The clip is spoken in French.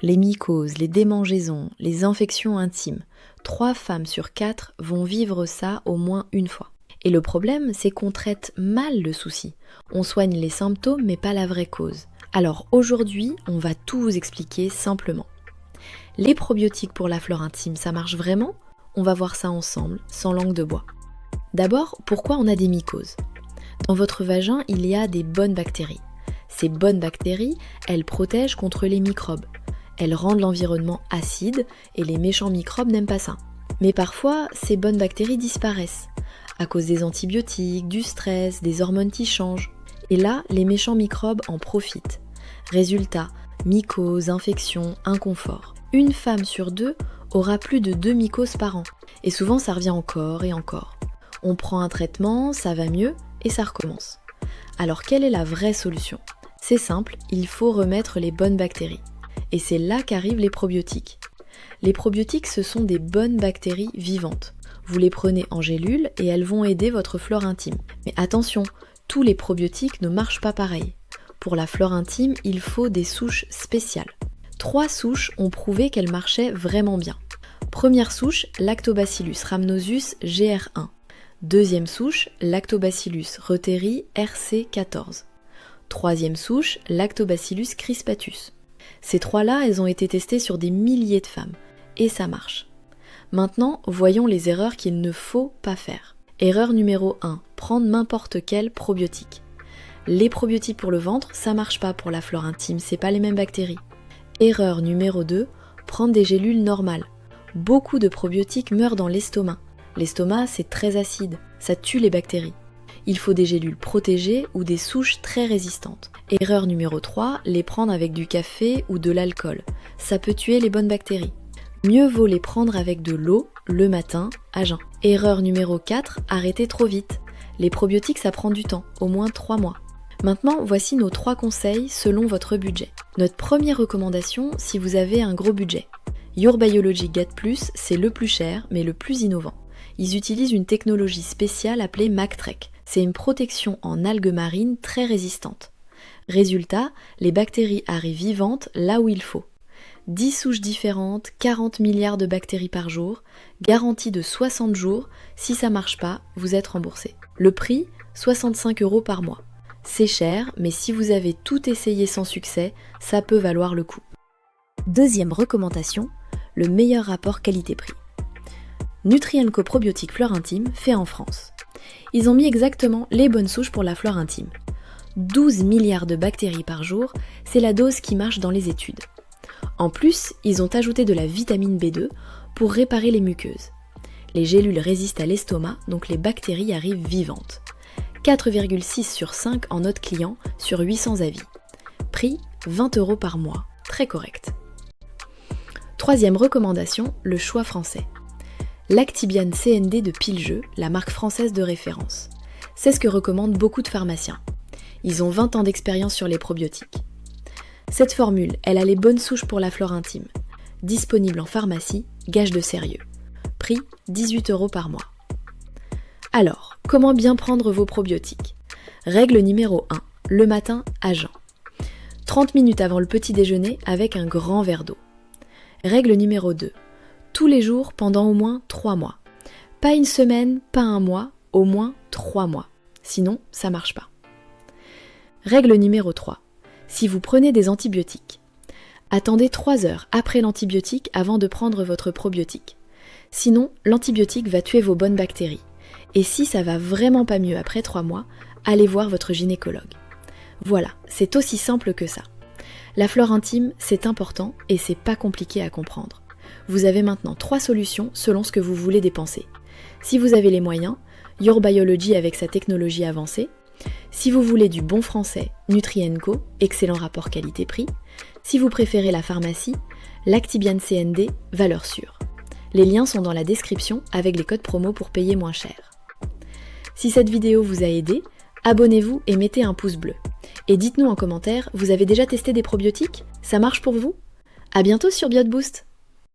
les mycoses, les démangeaisons, les infections intimes. 3 femmes sur 4 vont vivre ça au moins une fois. Et le problème, c'est qu'on traite mal le souci. On soigne les symptômes, mais pas la vraie cause. Alors aujourd'hui, on va tout vous expliquer simplement. Les probiotiques pour la flore intime, ça marche vraiment ? On va voir ça ensemble, sans langue de bois. D'abord, pourquoi on a des mycoses ? Dans votre vagin, il y a des bonnes bactéries. Ces bonnes bactéries, elles protègent contre les microbes. Elles rendent l'environnement acide et les méchants microbes n'aiment pas ça. Mais parfois, ces bonnes bactéries disparaissent à cause des antibiotiques, du stress, des hormones qui changent. Et là, les méchants microbes en profitent. Résultat, mycoses, infections, inconfort. Une femme sur 2 aura plus de 2 mycoses par an. Et souvent, ça revient encore et encore. On prend un traitement, ça va mieux et ça recommence. Alors, quelle est la vraie solution ? C'est simple, il faut remettre les bonnes bactéries. Et c'est là qu'arrivent les probiotiques. Les probiotiques, ce sont des bonnes bactéries vivantes. Vous les prenez en gélule et elles vont aider votre flore intime. Mais attention, tous les probiotiques ne marchent pas pareil. Pour la flore intime, il faut des souches spéciales. 3 souches ont prouvé qu'elles marchaient vraiment bien. Première souche, Lactobacillus rhamnosus GR1. Deuxième souche, Lactobacillus reuteri RC14. Troisième souche, Lactobacillus crispatus. Ces 3-là, elles ont été testées sur des milliers de femmes. Et ça marche. Maintenant, voyons les erreurs qu'il ne faut pas faire. Erreur numéro 1, prendre n'importe quel probiotique. Les probiotiques pour le ventre, ça marche pas pour la flore intime, c'est pas les mêmes bactéries. Erreur numéro 2, prendre des gélules normales. Beaucoup de probiotiques meurent dans l'estomac. L'estomac, c'est très acide, ça tue les bactéries. Il faut des gélules protégées ou des souches très résistantes. Erreur numéro 3, les prendre avec du café ou de l'alcool. Ça peut tuer les bonnes bactéries. Mieux vaut les prendre avec de l'eau le matin à jeun. Erreur numéro 4, arrêter trop vite. Les probiotiques, ça prend du temps, au moins 3 mois. Maintenant, voici nos 3 conseils selon votre budget. Notre première recommandation si vous avez un gros budget. Your Biology Gut Plus, c'est le plus cher mais le plus innovant. Ils utilisent une technologie spéciale appelée MacTrek. C'est une protection en algues marines très résistante. Résultat, les bactéries arrivent vivantes là où il faut. 10 souches différentes, 40 milliards de bactéries par jour, garantie de 60 jours, si ça marche pas, vous êtes remboursé. Le prix, 65 € par mois. C'est cher, mais si vous avez tout essayé sans succès, ça peut valoir le coup. Deuxième recommandation, le meilleur rapport qualité-prix. Nutrien-Co Probiotique Flore Intime, fait en France. Ils ont mis exactement les bonnes souches pour la flore intime. 12 milliards de bactéries par jour, c'est la dose qui marche dans les études. En plus, ils ont ajouté de la vitamine B2 pour réparer les muqueuses. Les gélules résistent à l'estomac, donc les bactéries arrivent vivantes. 4,6 sur 5 en note client sur 800 avis. Prix 20 € par mois, très correct. Troisième recommandation, le choix français. Lactibiane CND de Piljeux, la marque française de référence. C'est ce que recommandent beaucoup de pharmaciens. Ils ont 20 ans d'expérience sur les probiotiques. Cette formule, elle a les bonnes souches pour la flore intime. Disponible en pharmacie, gage de sérieux. Prix 18 € par mois. Alors, comment bien prendre vos probiotiques ? Règle numéro 1, le matin à jeun. 30 minutes avant le petit déjeuner avec un grand verre d'eau. Règle numéro 2, tous les jours pendant au moins 3 mois. Pas une semaine, pas un mois, au moins 3 mois. Sinon, ça marche pas. Règle numéro 3, si vous prenez des antibiotiques, attendez 3 heures après l'antibiotique avant de prendre votre probiotique. Sinon, l'antibiotique va tuer vos bonnes bactéries. Et si ça va vraiment pas mieux après 3 mois, allez voir votre gynécologue. Voilà, c'est aussi simple que ça. La flore intime, c'est important et c'est pas compliqué à comprendre. Vous avez maintenant 3 solutions selon ce que vous voulez dépenser. Si vous avez les moyens, Your Biology avec sa technologie avancée. Si vous voulez du bon français, Nutrien-Co, excellent rapport qualité-prix. Si vous préférez la pharmacie, Lactibiane CND, valeur sûre. Les liens sont dans la description avec les codes promo pour payer moins cher. Si cette vidéo vous a aidé, abonnez-vous et mettez un pouce bleu. Et dites-nous en commentaire, vous avez déjà testé des probiotiques ? Ça marche pour vous ? À bientôt sur BioteBoost!